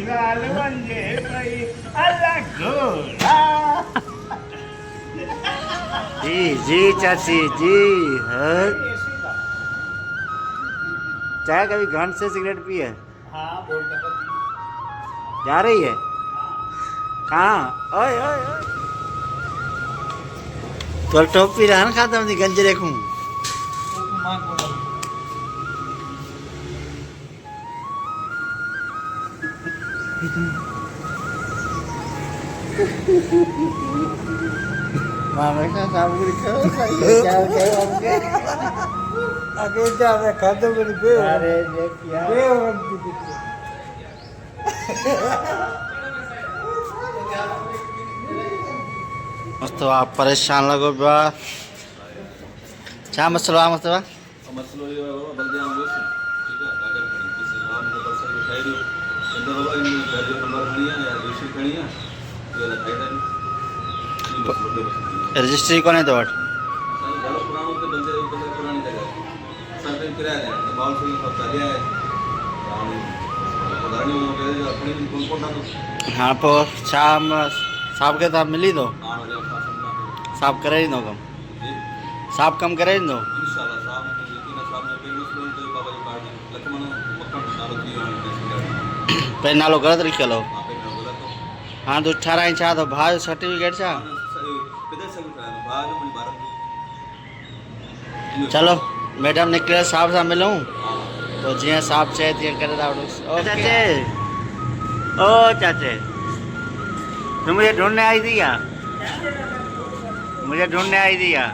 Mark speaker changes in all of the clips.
Speaker 1: लाल म्हणजे बाई आला घोडा.
Speaker 2: जी जी चाची जी हाँ। चाय कभी घंट से सिगरेट पी है?
Speaker 1: हाँ बोल दफा पी.
Speaker 2: जा रही है कहाँ? ओए ओए ओए तो टोपी रहन खाता हूँ गंज देखूं.
Speaker 1: उपमा को
Speaker 2: मामे का काम करो सही क्या क्या होंगे
Speaker 3: आगे जा मैं खादो मेरी बे
Speaker 2: अरे देख यार
Speaker 3: बे और
Speaker 2: मस्त आप परेशान लगो बा क्या मसला मसला
Speaker 4: मसलो ये है बाबा बल्दियां में जोश ठीक है अगर किसी नाम के पर सर बिठाई दो अंदर बाबा इन जो नंबर खड़िया या जोशी खड़िया ये वाला फायदा नहीं मसलो दे बस
Speaker 2: रजिस्ट्री कौन है तो वट
Speaker 4: सारे झालो पुरानो के बंदे ऊपर पुरानी जगह सर पे किराया है तो बाल से सब चलिया है गाड़ी में के अपने कौन कौन ना
Speaker 2: हाँ पो शाम साहब के साथ मिली दो
Speaker 4: आन वाले शासन
Speaker 2: साहब करे ही दो कम
Speaker 4: जी
Speaker 2: साहब कम करे ही दो
Speaker 4: इंशाल्लाह साहब ने यकीन साहब ने पेमेंट लोन तो बाबा जी पार्टी लक्ष्मण मक्खन नालो की होनी
Speaker 2: पे नालो गलत लिखे लो
Speaker 4: आप पे बोला तो
Speaker 2: हाँ तो 18 इंच तो भाई सर्टिफिकेट छा चलो मैडम निकले साहब सां मिलूं तो जीअं साहब चए तीअं करे था वठूं. चाचे ओ चाचे तुम मुझे ढूंढने आई थी क्या? मुझे ढूंढने आई थी क्या?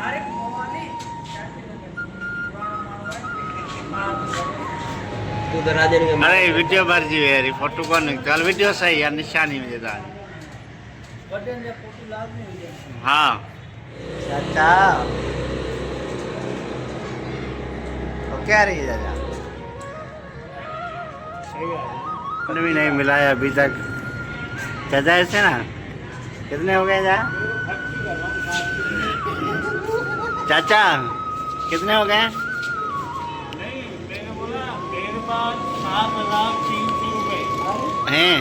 Speaker 3: तू तो राजन के
Speaker 2: अरे वीडियो भर जी यार फोटो कौन चल वीडियो सही यार निशानी मुझे था.
Speaker 3: बटन जे फोटो लाजमी हो जाए
Speaker 2: हाँ चाचा तो क्या रही चाचा मैंने भी नहीं मिला है अभी तक चाचा ऐसे ना कितने हो गए चाचा कितने हो गए?
Speaker 1: नहीं मैंने बोला मेरे पास 7,300 रुपए
Speaker 2: हैं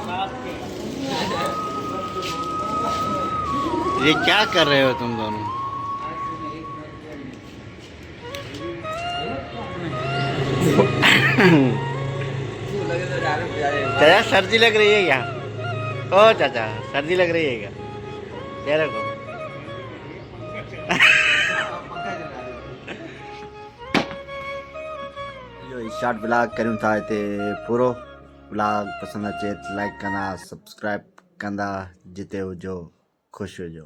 Speaker 1: साथ के.
Speaker 2: ये क्या कर रहे हो तुम दोनों? चाचा सर्दी लग रही है क्या? ओ चाचा सर्दी लग रही है क्या चेहरे को? शॉर्ट ब्लॉग करूं था हिते पूरो ब्लॉग पसंद अचे लाइक कंदा सब्सक्राइब कंदा जिते हुजो खुश हुजो.